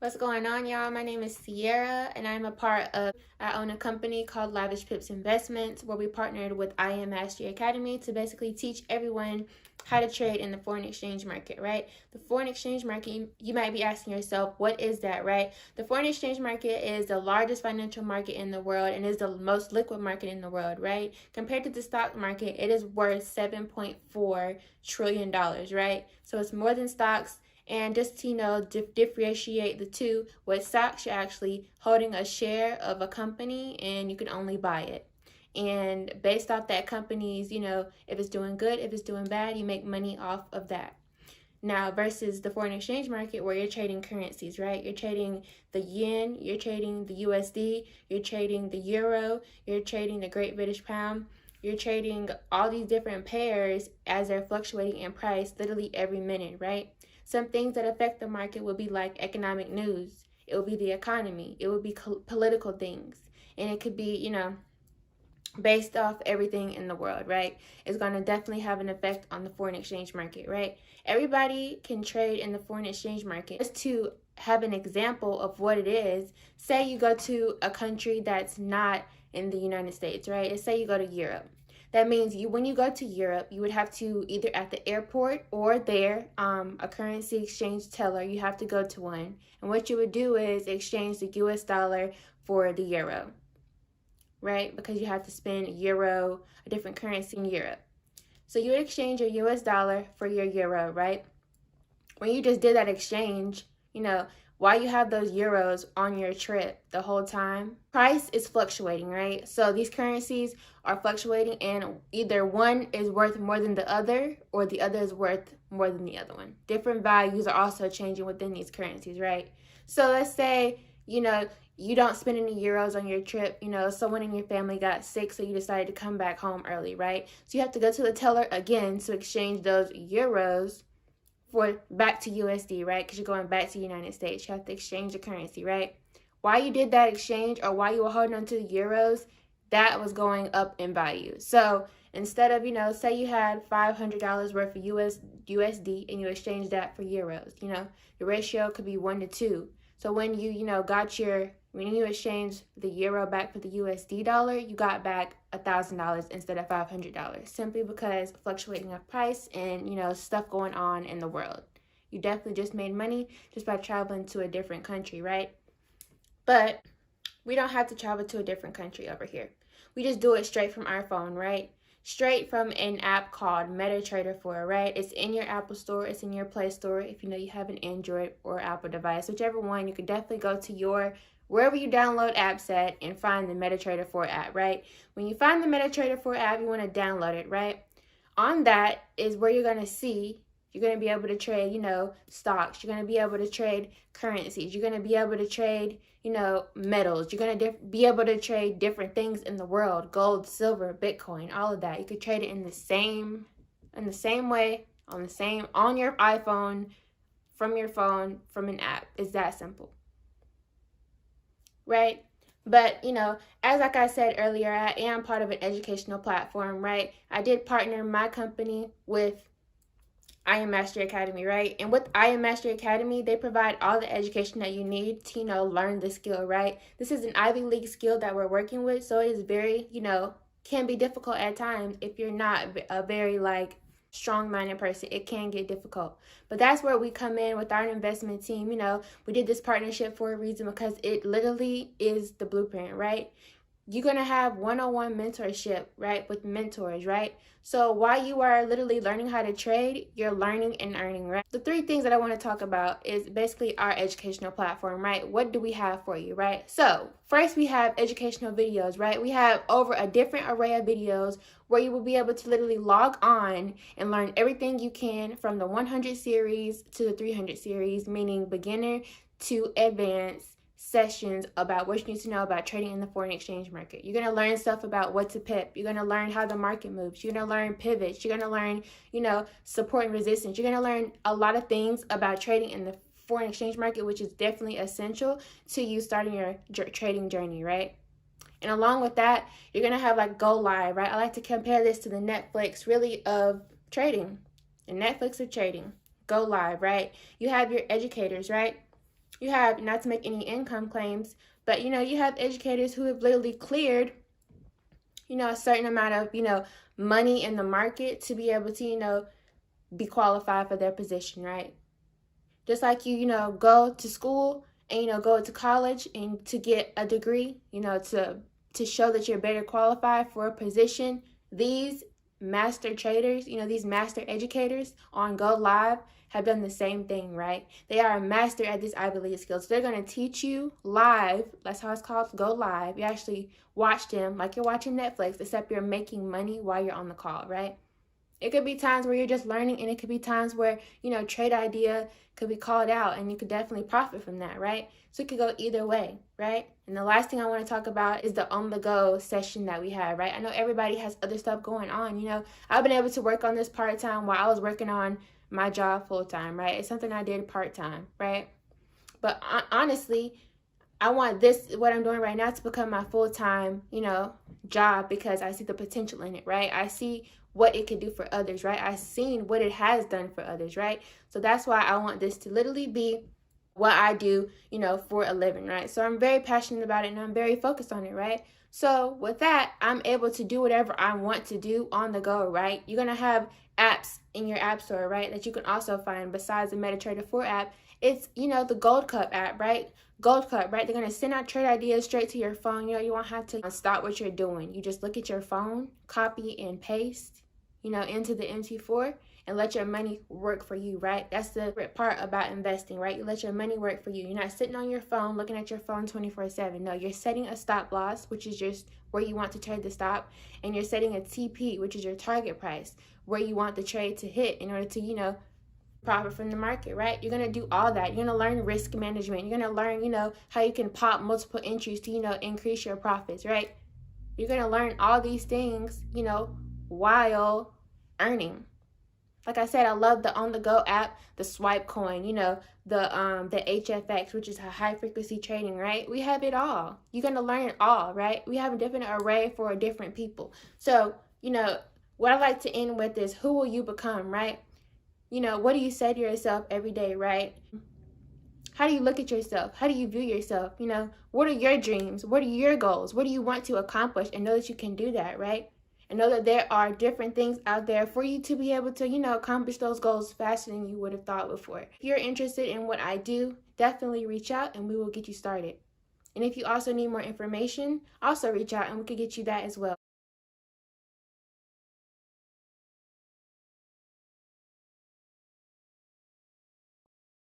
What's going on, y'all? My name is Sierra, and I own a company called Lavish Pips Investments, where we partnered with IM Mastery Academy to basically teach everyone how to trade in the foreign exchange market, right? The foreign exchange market, you might be asking yourself, what is that, right? The foreign exchange market is the largest financial market in the world and is the most liquid market in the world, right? Compared to the stock market, it is worth $7.4 trillion, right? So it's more than stocks. And just to, differentiate the two, with stocks, you're actually holding a share of a company and you can only buy it. And based off that company's, if it's doing good, if it's doing bad, you make money off of that. Now, versus the foreign exchange market where you're trading currencies, right? You're trading the yen, you're trading the USD, you're trading the euro, you're trading the Great British Pound. You're trading all these different pairs as they're fluctuating in price literally every minute, right? Some things that affect the market will be like economic news. It will be the economy. It will be political things. And it could be, based off everything in the world, right? It's going to definitely have an effect on the foreign exchange market, right? Everybody can trade in the foreign exchange market. Just to have an example of what it is, say you go to a country that's not in the United States, right? And say you go to Europe. That means when you go to Europe, you would have to either at the airport or there, a currency exchange teller, you have to go to one. And what you would do is exchange the US dollar for the euro, right? Because you have to spend euro, a different currency in Europe. So you would exchange your US dollar for your euro, right? When you just did that exchange, while you have those euros on your trip the whole time, price is fluctuating, right? So these currencies are fluctuating and either one is worth more than the other or the other is worth more than the other one. Different values are also changing within these currencies, right? So let's say, you don't spend any euros on your trip, someone in your family got sick, so you decided to come back home early, right? So you have to go to the teller again to exchange those euros for back to USD, right? Because you're going back to the United States. You have to exchange the currency, right? While you did that exchange or while you were holding on to the euros, that was going up in value. So instead of, say you had $500 worth of USD and you exchanged that for euros, the ratio could be 1 to 2. So when when you exchange the euro back for the USD dollar, you got back $1,000 instead of $500, simply because fluctuating of price and, stuff going on in the world. You definitely just made money just by traveling to a different country, right? But we don't have to travel to a different country over here. We just do it straight from our phone, right? Straight from an app called MetaTrader 4, right? It's in your Apple Store. It's in your Play Store. If you have an Android or Apple device, whichever one, you can definitely go to wherever you download apps at and find the MetaTrader 4 app, right? When you find the MetaTrader 4 app, you want to download it, right? On that is where you're going to be able to trade, stocks. You're going to be able to trade currencies. You're going to be able to trade, metals. You're going to be able to trade different things in the world, gold, silver, Bitcoin, all of that. You could trade it in the same way, on your iPhone, from your phone, from an app. It's that simple, right? But, as like I said earlier, I am part of an educational platform, right? I did partner my company with IM Mastery Academy, right? And with IM Mastery Academy, they provide all the education that you need to, learn the skill, right? This is an Ivy League skill that we're working with, so it is very, can be difficult at times if you're not a very, strong-minded person. It can get difficult. But that's where we come in with our investment team. We did this partnership for a reason because it literally is the blueprint, right? You're going to have one-on-one mentorship, right, with mentors, right? So while you are literally learning how to trade, you're learning and earning, right? The 3 things that I want to talk about is basically our educational platform, right? What do we have for you, right? So first, we have educational videos, right? We have over a different array of videos where you will be able to literally log on and learn everything you can from the 100 series to the 300 series, meaning beginner to advanced sessions about what you need to know about trading in the foreign exchange market. You're going to learn stuff about what to pip. You're going to learn how the market moves. You're going to learn pivots. You're going to learn, support and resistance. You're going to learn a lot of things about trading in the foreign exchange market, which is definitely essential to you starting your trading journey, right? And along with that, you're going to have go live, right? I like to compare this to the Netflix really of trading. The Netflix of trading. Go live, right? You have your educators, right? You have, not to make any income claims, but you have educators who have literally cleared a certain amount of money in the market to be able to be qualified for their position, right? Just like go to school and go to college and to get a degree, to show that you're better qualified for a position. These master traders, these master educators on Go Live have done the same thing, right? They are a master at this Ivy League skills. They're going to teach you live. That's how it's called, Go Live. You actually watch them like you're watching Netflix, except you're making money while you're on the call, right? It could be times where you're just learning, and it could be times where, trade idea could be called out and you could definitely profit from that, right? So it could go either way, right? And the last thing I want to talk about is the on-the-go session that we have, right? I know everybody has other stuff going on. I've been able to work on this part-time while I was working on my job full-time, right? It's something I did part-time, right? But honestly, I want what I'm doing right now, to become my full-time, job, because I see the potential in it, right? I see what it can do for others, right? I've seen what it has done for others, right? So that's why I want this to literally be what I do, for a living, right? So I'm very passionate about it and I'm very focused on it, right? So with that, I'm able to do whatever I want to do on the go, right? You're going to have apps in your app store, right, that you can also find besides the MetaTrader 4 app. It's, the Gold Cup app, right? Gold Cup, right? They're going to send out trade ideas straight to your phone. You won't have to stop what you're doing. You just look at your phone, copy and paste, into the MT4 and let your money work for you, right? That's the part about investing, right? You let your money work for you. You're not sitting on your phone looking at your phone 24/7. No, you're setting a stop loss, which is just where you want to trade the stop, and you're setting a TP, which is your target price, where you want the trade to hit in order to, profit from the market, right? You're going to do all that. You're going to learn risk management. You're going to learn, how you can pop multiple entries to, increase your profits, right? You're going to learn all these things, while earning. Like I said, I love the on-the-go app, the Swipe Coin, the HFX, which is a high-frequency trading, right? We have it all. You're going to learn it all, right? We have a different array for different people. So, what I like to end with is, who will you become, right? What do you say to yourself every day, right? How do you look at yourself? How do you view yourself? What are your dreams? What are your goals? What do you want to accomplish? And know that you can do that, right? And know that there are different things out there for you to be able to, accomplish those goals faster than you would have thought before. If you're interested in what I do, definitely reach out and we will get you started. And if you also need more information, also reach out and we can get you that as well.